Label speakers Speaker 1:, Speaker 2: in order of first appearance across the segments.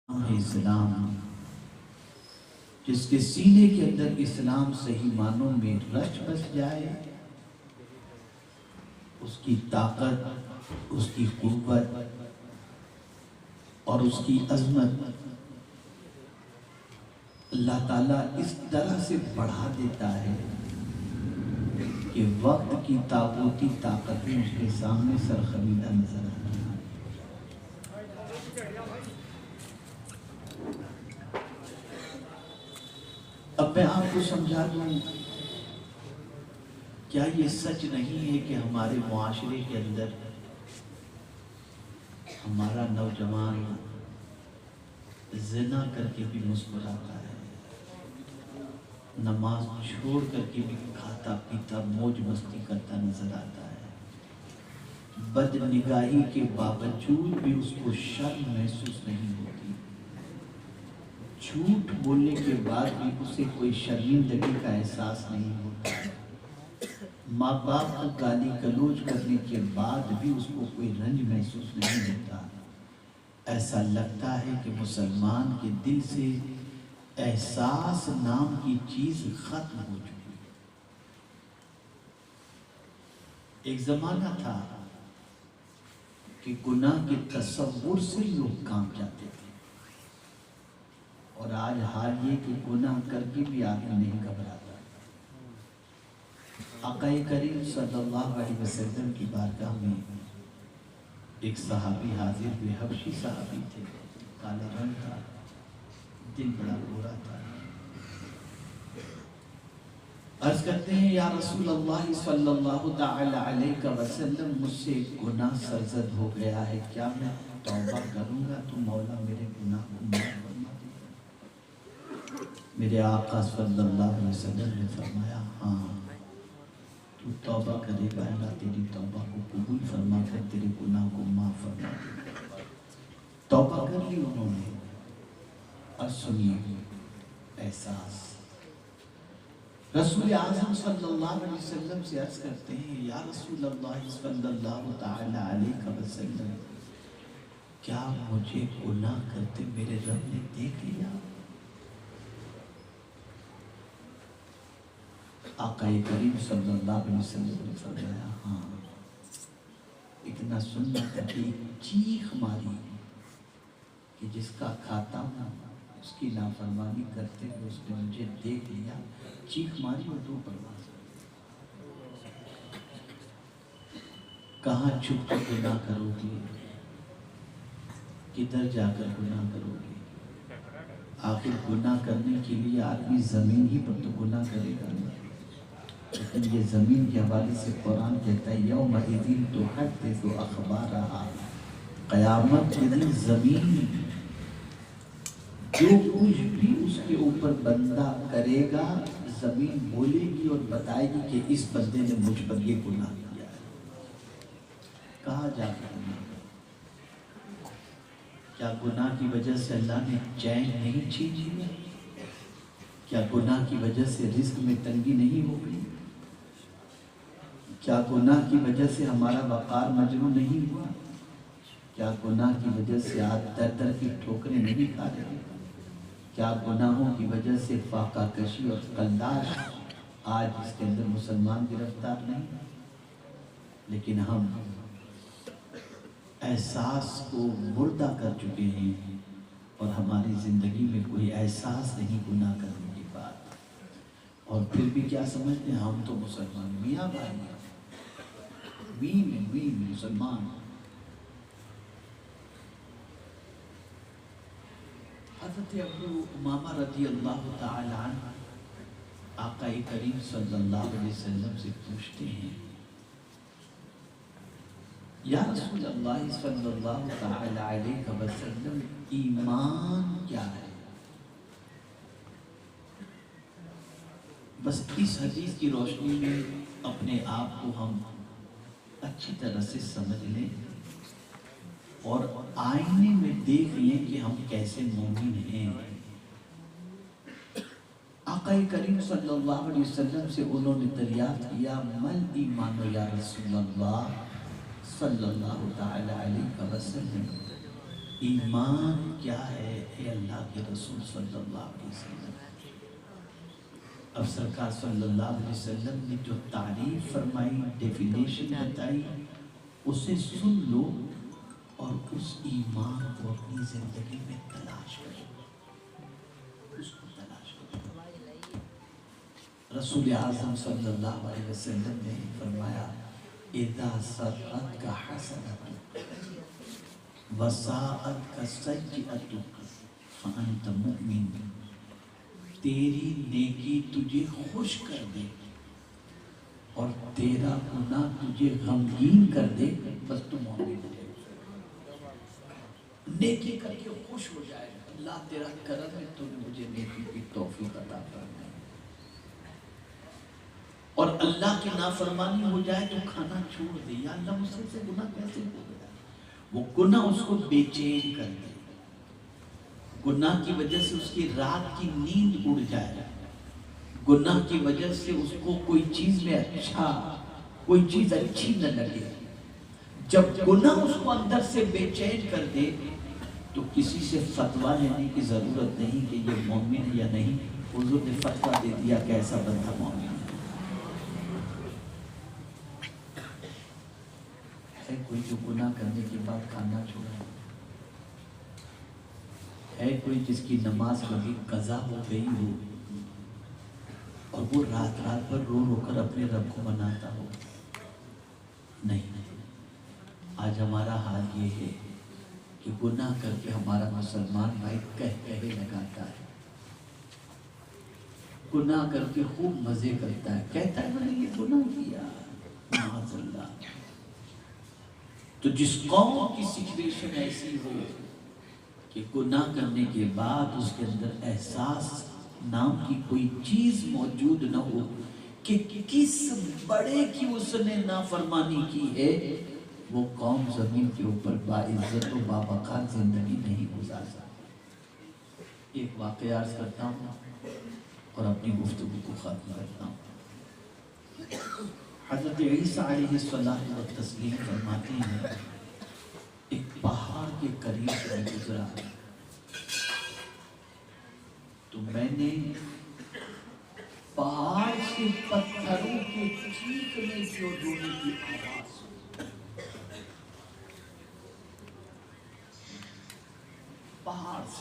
Speaker 1: ہے اسلام، جس کے سینے کے اندر اسلام صحیح معنوں میں رچ بس جائے، اس کی طاقت، اس کی قوت اور اس کی عظمت اللہ تعالیٰ اس طرح سے بڑھا دیتا ہے کہ وقت کی تابوتی طاقتیں اس کے سامنے سرخمیدہ نظر آتی ہیں۔ اب میں آپ کو سمجھا دوں، کیا یہ سچ نہیں ہے کہ ہمارے معاشرے کے اندر ہمارا نوجوان زنا کر کے بھی مسکراتا ہے، نماز چھوڑ کر کے بھی کھاتا پیتا موج مستی کرتا نظر آتا ہے، بد نگاہی کے باوجود بھی اس کو شرم محسوس نہیں ہوتی، جھوٹ بولنے کے بعد بھی اسے کوئی شرمندگی کا احساس نہیں ہوتا، ماں باپ کو گالی گلوچ کرنے کے بعد بھی اس کو کوئی رنج محسوس نہیں ہوتا۔ ایسا لگتا ہے کہ مسلمان کے دل سے احساس نام کی چیز ختم ہو چکی ہے۔ ایک زمانہ تھا کہ گناہ کے تصور سے لوگ کام جاتے تھے، اور آج حال یہ کہ گناہ کر کے بھی آدمی نہیں گھبراتا۔ آقا کریم صلی اللہ علیہ وسلم کی بارگاہ میں ایک صحابی حاضر ہوئے، حبشی صحابی تھے، کالے رنگ کا، دل بڑا گورا تھا۔ عرض کرتے ہیں، یا رسول اللہ صلی اللہ تعالی علیہ وسلم، مجھ سے گناہ سرزد ہو گیا ہے، کیا میں توبہ کروں گا تو مولا میرے گناہ کو معاف فرما دے گا؟ میرے آقا صلی اللہ علیہ وسلم نے فرمایا، ہاں تو توبہ کرے گا، اللہ تیری توبہ کو قبول فرما کر تیرے گناہ کو معاف فرما دے گا۔ توبہ کر لی انہوں نے، اور سنیے احساس، رسول اعظم صلی اللہ علیہ وسلم سے عرض کرتے ہیں، یا رسول اللہ صلی اللہ تعالی علیہ وسلم، کیا مجھے گناہ کرتے میرے رب نے دیکھ لیا؟ آقا کریم صلی اللہ علیہ وسلم نے فرمایا، ہاں، اتنا سننا تھا کہ چیخ ماری کہ جس کا کھاتا ہوں اس کی نافرمانی کرتے ہوئے اس نے مجھے دیکھ لیا، چیخ ماری اور دو پرواز۔ کہاں چھپ کے گناہ کرو گے، کدھر جا کر گناہ کرو گے؟ آخر گناہ کرنے کے لیے آدمی زمین ہی پر تو گناہ کرے گا، لیکن یہ زمین کے حوالے سے قرآن کہتا ہے، یومئذ تحدث اخبارہا، قیامت کے دن زمین جو کچھ بھی اس کے اوپر بندہ کرے گا، زمین بولے گی اور بتائے گی کہ اس بندے نے مجھ پر یہ گناہ کیا ہے۔ کہاں جا کر گناہ؟ کیا گناہ کی وجہ سے اللہ نے چین نہیں چھین لیا؟ کیا گناہ کی وجہ سے رزق میں تنگی نہیں ہو گئی؟ کیا گناہ کی وجہ سے ہمارا وقار مجروح نہیں ہوا؟ کیا گناہ کی وجہ سے آج در در کی ٹھوکریں نہیں کھا رہے؟ کیا گناہوں کی وجہ سے فاقہ کشی اور قلداش آج اس کے اندر مسلمان گرفتار نہیں؟ لیکن ہم احساس کو مردہ کر چکے ہیں، اور ہماری زندگی میں کوئی احساس نہیں گناہ کرنے کے بعد، اور پھر بھی کیا سمجھتے ہیں ہم تو مسلمان، میاں بھائی ہیں، مین مسلمان۔ حضرت ابو امامہ رضی اللہ تعالی عنہ آقا کریم صلی اللہ علیہ وسلم سے پوچھتے ہیں، یا رسول اللہ صلی اللہ تعالی علیہ وسلم، ایمان کیا ہے؟ بس اس حدیث کی روشنی میں اپنے آپ کو ہم اچھی طرح سے سمجھ لیں، اور آئینے میں دیکھ لیں کہ ہم کیسے مومن ہیں۔ آقا کریم صلی اللہ علیہ وسلم سے انہوں نے دریافت کیا، مل ایمان یا رسول اللہ صلی اللہ تعالی علیہ وسلم، ایمان کیا ہے اے اللہ کے رسول صلی اللہ علیہ وسلم؟ اب سرکار صلی اللہ علیہ وسلم نے جو تعریف فرمائی، ڈیفینیشن بتائی، اسے سن لو اور اس ایمان کو اپنی زندگی میں تلاش کرو، اس کو تلاش کرو۔ رسول اعظم صلی اللہ علیہ وسلم نے فرمایا اذا سرت کا حسنۃ وساءت کا سیئۃ فانت مؤمن، تیری نیکی تجھے خوش کر دے اور تیرا گناہ تجھے غمگین کر دے، بس تو مومن ہے۔ نیکی کر کے خوش ہو جائے، اللہ تیرا کرم ہے تو نے مجھے نیکی کی توفیق عطا فرمائی، اور اللہ کی نافرمانی ہو جائے تو کھانا چھوڑ دے، یا اللہ مجھ سے گناہ کیسے ہو گیا، وہ گناہ اس کو بے چین کر دے، گناہ کی وجہ سے اس کی رات کی نیند اڑ جائے، گناہ کی وجہ سے اس کو کوئی چیز میں کوئی چیز اچھی نہ لگے۔ جب گناہ اس کو اندر سے بے چین کر دے تو کسی سے فتویٰ لینے کی ضرورت نہیں کہ یہ مومن ہے یا نہیں، حضور نے فتویٰ دے دیا کہ ایسا بندہ مومن ہے۔ کوئی جو گناہ کرنے کے بعد کھانا چھوڑا ہے، کوئی جس کی نماز کبھی قضا ہو گئی ہو اور وہ رات رات پر رو رو کر اپنے رب کو مناتا ہو؟ نہیں، آج ہمارا حال یہ ہے کہ گناہ کر کے ہمارا مسلمان بھائی کہے لگاتا ہے، گناہ کر کے خوب مزے کرتا ہے، کہتا ہے میں نے یہ گناہ کیا، معاذ اللہ۔ تو جس قوم کی سچویشن ایسی ہو کہ گناہ کرنے کے بعد اس کے اندر احساس نام کی کوئی چیز موجود نہ ہو کہ کس بڑے کی اس نے نافرمانی کی ہے، وہ قوم زمین کے اوپر باعزت و بابقا زندگی نہیں گزار سکتی۔ ایک واقعہ عرض کرتا ہوں اور اپنی گفتگو کو ختم کرتا ہوں۔ حضرت عیسیٰ علیہ الصلوۃ والتسلیم فرماتے ہیں ایک پہاڑ کے قریب سے گزرا تو میں نے پہاڑ سے پتھروں کے چیخنے کی اور رونے کی آواز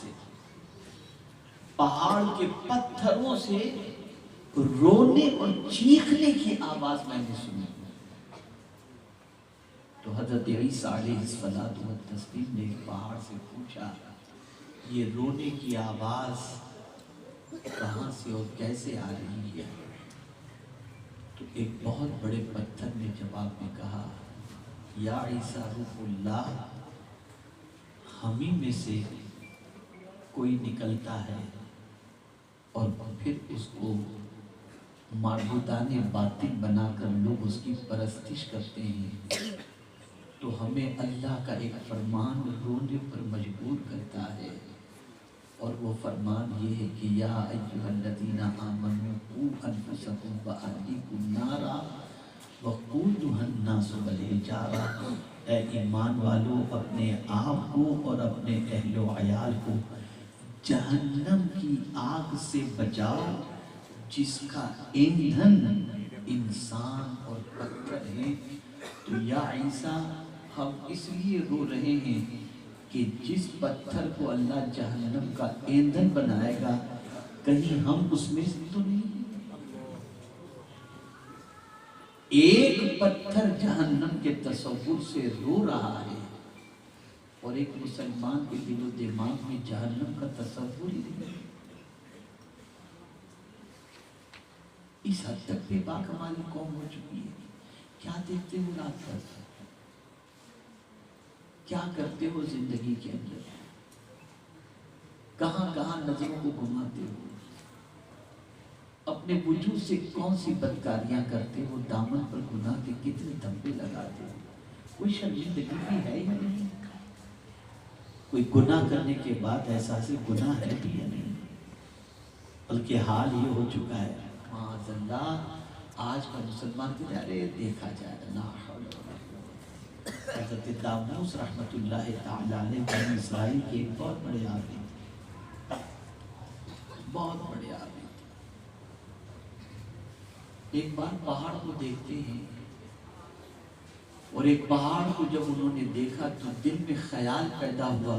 Speaker 1: سنی۔ پہاڑ کے پتھروں سے رونے اور چیخنے کی آواز میں نے سنی۔ تو حضرت عیسیٰ علیہ الصلوۃ والتسلیم نے پہاڑ سے پوچھا یہ رونے کی آواز کہاں سے اور کیسے آ رہی ہے؟ تو ایک بہت بڑے پتھر نے جواب میں کہا یا عیسیٰ روح اللہ، ہمیں میں سے کوئی نکلتا ہے اور پھر اس کو معبودان باطل بنا کر لوگ اس کی پرستش کرتے ہیں، تو ہمیں اللہ کا ایک فرمان رونے پر مجبور کرتا ہے، اور وہ فرمان یہ ہے کہ یا ایھا الذین آمنوا قوا انفسکم واہلیکم نارا وقودھا الناس والحجارہ، اے ایمان والو اپنے آپ کو اور اپنے اہل و عیال کو جہنم کی آگ سے بچاؤ جس کا ایندھن انسان اور پتھر ہے۔ تو یا عیسیٰ ہم اس لیے رو رہے ہیں کہ جس پتھر کو اللہ جہنم کا ایندھن بنائے گا کہیں ہم اس میں سے تو نہیں ہیں۔ ایک پتھر جہنم کے تصور سے رو رہا ہے اور ایک مسلمان کے دل و دماغ میں جہنم کا تصور ہی نہیں ہے۔ اس حد تک بے باک ہماری قوم ہو چکی ہے۔ کیا دیکھتے ہو رات بھر؟ کیا کرتے ہو زندگی کے اندر؟ کہاں کہاں نظروں کو گھماتے ہو؟ اپنے وجود سے کون سی بدکاریاں کرتے ہو؟ دامن پر گناہ کے کتنے دھبے لگاتے ہو؟ کوئی شرمندگی بھی ہے یا نہیں؟ کوئی گناہ کرنے کے بعد احساس گناہ ہے بھی یا نہیں؟ بلکہ حال یہ ہو چکا ہے معاذ اللہ، آج کا مسلمان کے ارے دیکھا جائے لا حول ولا قوت۔ حضرت داموس رحمت اللہ تعالی علیہ بنی اسرائیل کے ایک بہت بڑے آدمی، بہت بڑے آدمی۔ ایک بار پہاڑ کو دیکھتے ہیں، اور ایک پہاڑ کو جب انہوں نے دیکھا تو دل میں خیال پیدا ہوا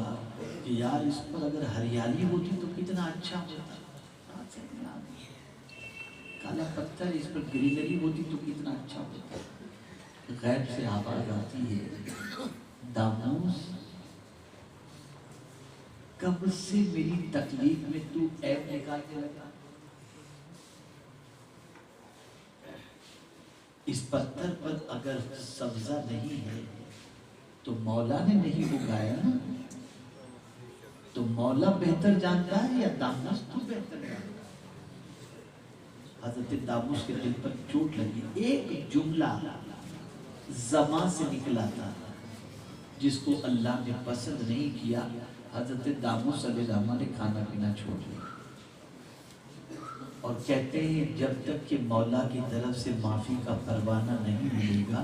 Speaker 1: کہ یار اس پر اگر ہریالی ہوتی تو کتنا اچھا ہوتا، کالا پتھر، اس پر گرینری ہوتی تو کتنا اچھا ہوتا۔ غیب سے آواز آتی ہے، داموس کب سے میری تکلیف میں تو عیب نکالنے لگا؟ اس پتھر پر اگر سبزہ نہیں ہے تو مولا نے نہیں اگایا نا، تو مولا بہتر جانتا ہے یا داموس تو بہتر جانتا ہے؟ حضرت داموس کے دل پر چوٹ لگی، ایک جملہ زبان سے نکلا تھا جس کو اللہ نے پسند نہیں کیا۔ حضرت داموس علیہ السلام نے کھانا پینا چھوڑ دیا، اور کہتے ہیں جب تک کہ مولا کی طرف سے معافی کا پروانہ نہیں ملے گا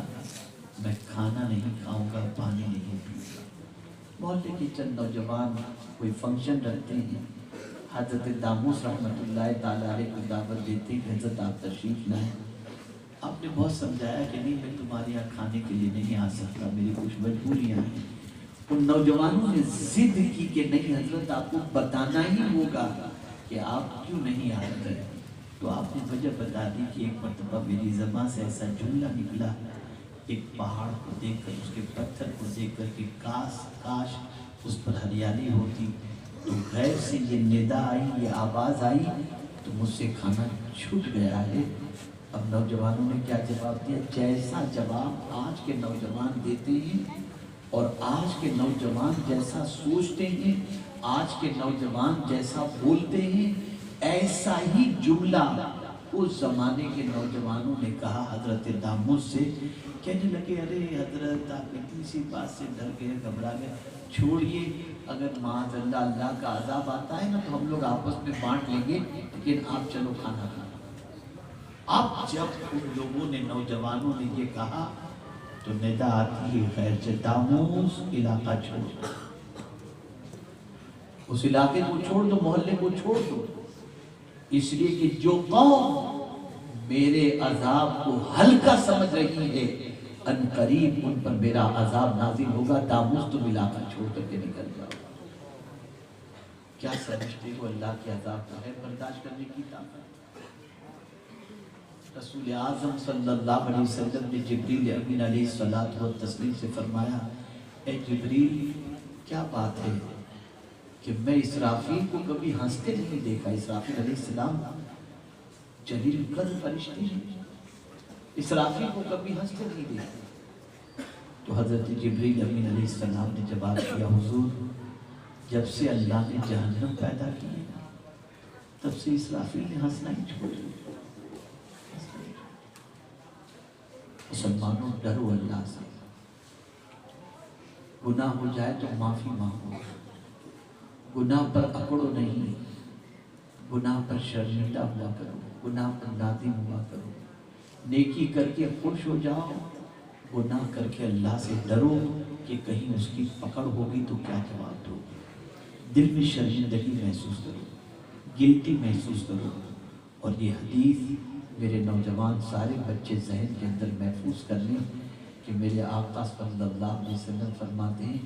Speaker 1: میں کھانا نہیں کھاؤں گا، پانی نہیں پیوں گا۔ محلے کے چند نوجوان کوئی فنکشن رکھتے ہیں، حضرت داموس رحمت اللہ تعالی علیہ کو دعوت دیتے ہیں کہ حضرت آپ تشریف لائیں۔ آپ نے بہت سمجھایا کہ نہیں، میں تمہارے یہاں کھانے کے لیے نہیں آ سکتا، میری کچھ مجبوریاں ہیں۔ ان نوجوانوں نے ضد کی کہ نہیں حضرت، آپ کو بتانا ہی ہوگا کہ آپ کیوں نہیں آتے۔ تو آپ نے وجہ بتا دی کہ ایک مرتبہ میری زبان سے ایسا جملہ نکلا، ایک پہاڑ کو دیکھ کر، اس کے پتھر کو دیکھ کر کہ کاش اس پر ہریالی ہوتی، تو غیر سے یہ ندا آئی، یہ آواز آئی، تو مجھ سے کھانا چھوٹ گیا ہے۔ اب نوجوانوں نے کیا جواب دیا؟ جیسا جواب آج کے نوجوان دیتے ہیں اور آج کے نوجوان جیسا سوچتے ہیں، آج کے نوجوان جیسا بولتے ہیں، ایسا ہی جملہ اس زمانے کے نوجوانوں نے کہا حضرت داموس سے۔ کہنے لگے ارے حضرت آپ اتنی سی بات سے ڈر گئے، گھبرا گئے، چھوڑیے، اگر معاذ اللہ اللہ کا عذاب آتا ہے نا تو ہم لوگ آپس میں بانٹ لیں گے، لیکن آپ چلو کھانا کھانا۔ اب جب ان لوگوں نے، نوجوانوں نے یہ کہا تو ندا آتی ہے خیر سے، داموس علاقہ چھوڑ دو، اس علاقے کو چھوڑ دو، محلے کو چھوڑ دو، اس لیے کہ جو قوم میرے عذاب کو ہلکا سمجھ رہی ہے ان قریب ان پر میرا عذاب نازل ہوگا۔ داموس تم علاقہ چھوڑ کر کے نکل جاؤ۔ کیا سمجھتے ہو اللہ کے عذاب کو ہے برداشت کرنے کی طاقت؟ رسول اعظم صلی اللہ علیہ وسلم نے جبریل امین علیہ الصلوۃ والتسلیم سے فرمایا، اے جبریل کیا بات ہے کہ میں اسرافیل کو کبھی ہنستے نہیں دیکھا۔ اسرافیل علیہ السلام جلیل القدر فرشتے ہیں، اسرافیل کو کبھی ہنستے نہیں دیکھا۔ تو حضرت جبریل امین علیہ السلام نے جواب دیا، حضور جب سے اللہ نے جہنم پیدا کی تب سے اسرافیل نے ہنسنا ہی چھوڑ دیا۔ مسلمانوں ڈرو اللہ سے، گناہ ہو جائے تو معافی مانگو، گناہ پر اکڑو نہیں، گناہ پر شرمندہ ہوا کرو، گناہ پر نادم ہوا کرو، نیکی کر کے خوش ہو جاؤ، گناہ کر کے اللہ سے ڈرو کہ کہیں اس کی پکڑ ہوگی تو کیا جواب دو۔ دل میں شرمندگی محسوس کرو، گلٹی محسوس کرو، اور یہ حدیث میرے نوجوان سارے بچے ذہن کے اندر محفوظ کر لیں کہ میرے آقا صلی اللہ علیہ وسلم فرماتے ہیں،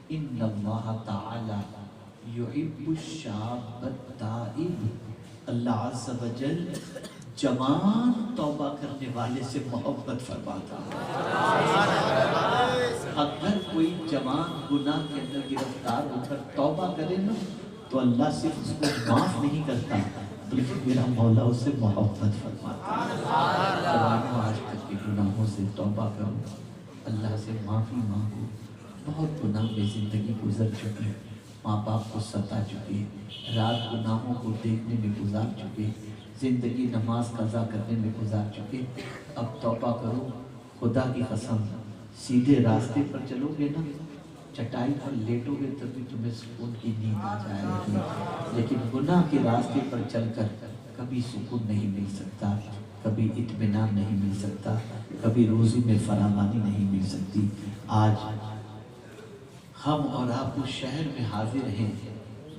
Speaker 1: ان اللہ تعالی یحب الشاب التائب، اللہ عز و جل جوان توبہ کرنے والے سے محبت فرماتا ہے۔ اگر کوئی جوان گناہ کے اندر گرفتار ہو کر توبہ کرے نا تو اللہ صرف اس کو معاف نہیں کرتا بلکہ میرا مولا اس سے محبت فرماتا ہے۔ جوانوں آج تک کے گناہوں سے توبہ کرو، اللہ سے معافی مانگو۔ بہت گناہ میں زندگی گزر چکی، ماں باپ کو ستا چکے، رات گناہوں کو دیکھنے میں گزار چکے، زندگی نماز قضا کرنے میں گزار چکے۔ اب توبہ کرو، خدا کی قسم سیدھے راستے پر چلو گے نا، چٹائی پر لیٹو گے تبھی تمہیں سکون کی نیند آ جائے گی، لیکن گناہ کے راستے پر چل کر کبھی سکون نہیں مل سکتا۔ کبھی اطمینان نہیں مل سکتا، کبھی روزی میں فراوانی نہیں مل سکتی۔ آج ہم اور آپ اس شہر میں حاضر ہیں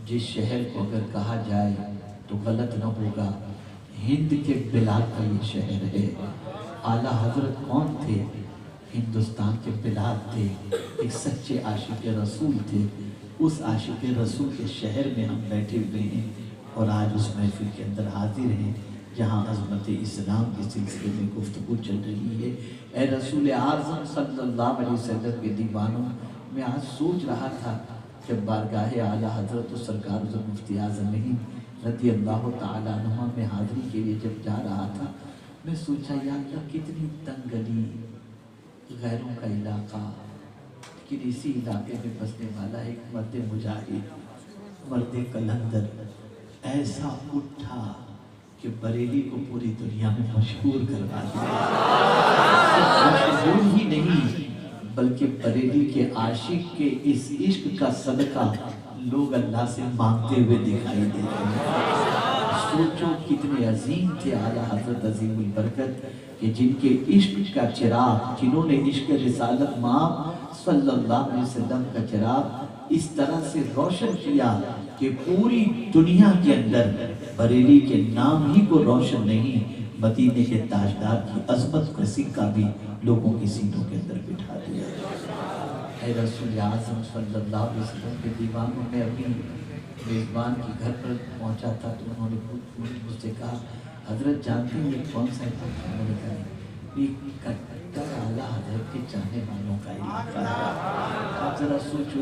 Speaker 1: جس شہر کو اگر کہا جائے تو غلط نہ ہوگا، ہند کے بلال کا یہ شہر ہے۔ اعلیٰ حضرت کون تھے؟ ہندوستان کے بلال تھے، ایک سچے عاشق رسول تھے۔ اس عاشق رسول کے شہر میں ہم بیٹھے ہوئے ہیں اور آج اس محفل کے اندر حاضر ہیں جہاں عظمت اسلام کے سلسلے میں گفتگو چل رہی ہے۔ اے رسول اعظم صلی اللہ علیہ وسلم کے دیوانوں، میں آج سوچ رہا تھا جب بارگاہ اعلیٰ حضرت و سرکار مفتی اعظم رضی اللہ تعالیٰ عنہ میں حاضری کے لیے جب جا رہا تھا، میں سوچا یا اللہ کتنی تنگ گلی، غیروں کا علاقہ، لیکن اسی علاقے میں بسنے والا ایک مرد مجاہد، مرد قلندر ایسا اٹھا کہ بریلی کو پوری دنیا میں مشہور کروا دیا۔ مشہور ہی نہیں بلکہ بریلی کے عاشق کے اس عشق کا صدقہ لوگ اللہ سے مانگتے ہوئے دکھائی دیتے ہیں۔ سوچو کتنے عظیم تھے اعلیٰ حضرت عظیم البرکت کہ جن کے عشق کا چراغ، جنہوں نے عشق رسالت مآب صلی اللہ علیہ وسلم کا چراغ اس طرح سے روشن کیا کہ پوری دنیا کے اندر بریلی کے نام ہی کو روشن نہیں، مدینے کے تاجدار کی عظمت کا سکہ بھی لوگوں کی سینوں کے اندر بٹھا دیا۔ اے رسول اعظم صلی اللہ علیہ وسلم کے دیوانوں میں ابھی میزبان کے گھر پر پہنچا تھا تو انہوں نے مجھ سے کہا حضرت جانتے ہیں یہ کون سا ہے؟ میں نے کہا یہ کٹر اعلیٰ حضرت کے چاہنے والوں کا علاقہ ہے۔ آپ ذرا سوچو،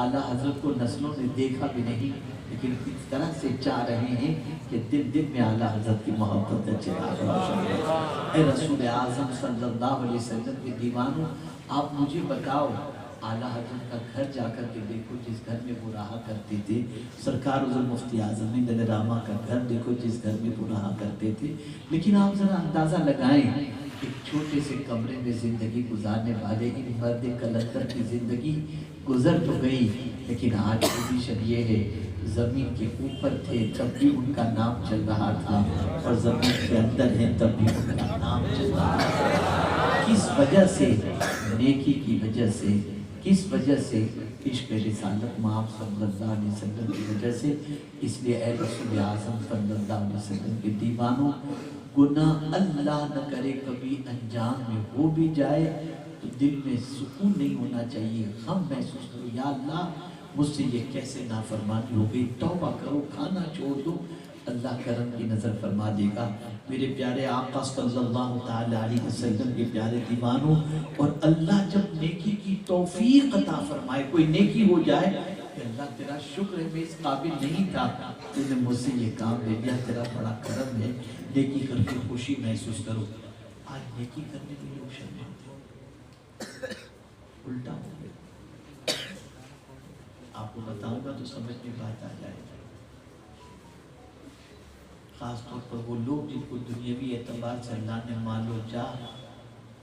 Speaker 1: اعلیٰ حضرت کو نسلوں نے دیکھا بھی نہیں لیکن اس طرح سے چاہ رہے ہیں کہ دل دل میں اعلیٰ حضرت کی محبت کا چراغ روشن ہے۔ اے رسول اعظم صلی اللہ علیہ وسلم کے دیوانوں، آپ مجھے بتاؤ اعلیٰ حضرت کا گھر جا کر کے دیکھو جس گھر میں وہ رہا کرتے تھے، سرکار حضرت مفتی اعظم دل راما کا گھر دیکھو جس گھر میں وہ رہا کرتے تھے، لیکن آپ ذرا اندازہ لگائیں ایک چھوٹے سے کمرے میں زندگی گزارنے والے ان مرد قلندر کی زندگی گزر تو گئی، لیکن آج پوزیشن یہ ہے زمین کے اوپر تھے تب بھی ان کا نام چل رہا تھا اور زمین کے اندر ہے تب بھی ان کا نام چل رہا تھا۔ کس وجہ سے؟ نیکی کی وجہ سے۔ کس وجہ سے؟ عشق رسالت مآب صلی اللہ علیہ وسلم کی وجہ سے۔ اس لیے اے رسول اعظم صلی اللہ علیہ وسلم کے دیوانوں، گناہ اللہ نہ کرے کبھی انجام میں ہو بھی جائے تو دل میں سکون نہیں ہونا چاہیے، غم محسوس کرو یا اللہ مجھ سے یہ کیسے نافرمانی ہو گئی، توبہ کرو، کھانا چھوڑ دو، اللہ کرم کی نظر فرما دے گا۔ میرے پیارے آقا صلی اللہ تعالی علیہ وسلم کے پیارے دیوانوں، اور اللہ جب نیکی کی توفیق عطا فرمائے، کوئی نیکی ہو جائے کہ اللہ تیرا شکر ہے میں اس قابل نہیں تھا، تو نے مجھ سے یہ کام لے لیا، تیرا بڑا کرم ہے، نیکی کر کے خوشی محسوس کرو۔ آج نیکی کرنے میں لوگ شرماتے ہیں، الٹا ہو گیا۔ آپ کو بتاؤں گا تو سمجھ میں بات آ جائے گا۔ خاص طور پر وہ لوگ جن کو دنیاوی اعتبار سے اللہ نے مال و جاہ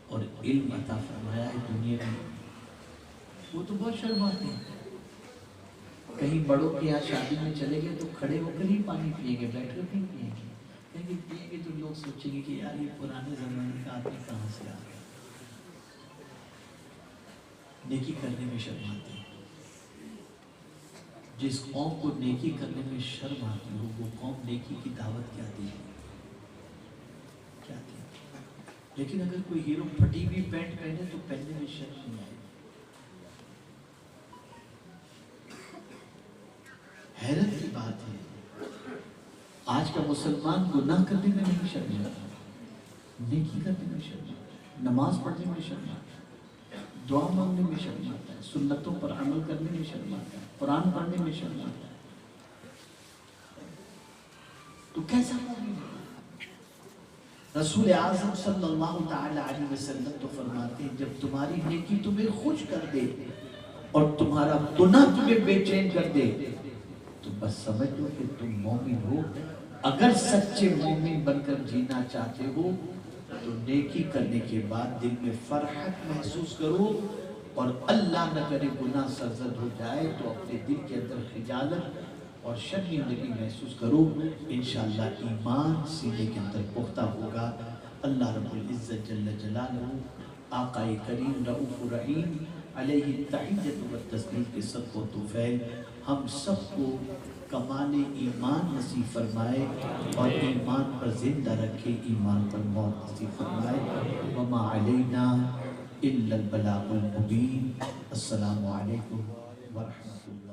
Speaker 1: اور علم عطا فرمایا ہے دنیا میں، وہ تو بہت شرماتے ہیں۔ کہیں بڑوں کے یہاں شادی میں چلے گئے تو کھڑے ہو کر ہی پانی پیئیں گے، بیٹھ کر نہیں پیئیں گے، لیکن پیئیں گے تو لوگ سوچیں گے کہ یار یہ پرانے زمانے کا آدمی کہاں سے آ گیا۔ نیکی کرنے میں شرماتے ہیں۔ جس قوم کو نیکی کرنے میں شرم آتی ہو وہ قوم نیکی کی دعوت کیا دی؟ لیکن اگر کوئی ہیرو پھٹی ہوئی پینٹ پہنے تو پہننے میں شرم نہیں آئے۔ حیرت کی بات ہے آج کا مسلمان گناہ کرنے میں نہیں شرماتا، نیکی کرنے میں شرماتا، نماز پڑھنے میں شرماتا، دعا مانگنے میں شرماتا ہے، سنتوں پر عمل کرنے میں شرماتا ہے، قرآن پڑھنے میں شرماتا ہے، تو کیسا مومن ہے؟ رسول اعظم صلی اللہ تعالی علیہ وسلم تو فرماتے ہیں جب تمہاری نیکی تمہیں خوش کر دے اور تمہارا گناہ تمہیں بے چین کر دے تو بس سمجھ لو کہ تم مومن ہو۔ اگر سچے مومن بن کر جینا چاہتے ہو تو نیکی کرنے کے بعد دل میں فرحت محسوس کرو، اور اللہ نہ کرے گناہ سرزد ہو جائے تو اپنے دل کے اندر خجالت اور شرمندگی محسوس کرو، انشاءاللہ ایمان سینے کے اندر پختہ ہوگا۔ اللہ رب العزت جل جلالہ آقا کریم رؤوف الرحیم علیہ التحیت و تسلیم کے صدق و طفیل ہم سب کو کمال ایمان نصیب فرمائے اور ایمان پر زندہ رکھے، ایمان پر موت نصیب فرمائے۔ وما علینا الا البلاغ المبین۔ السلام علیکم ورحمۃ اللہ۔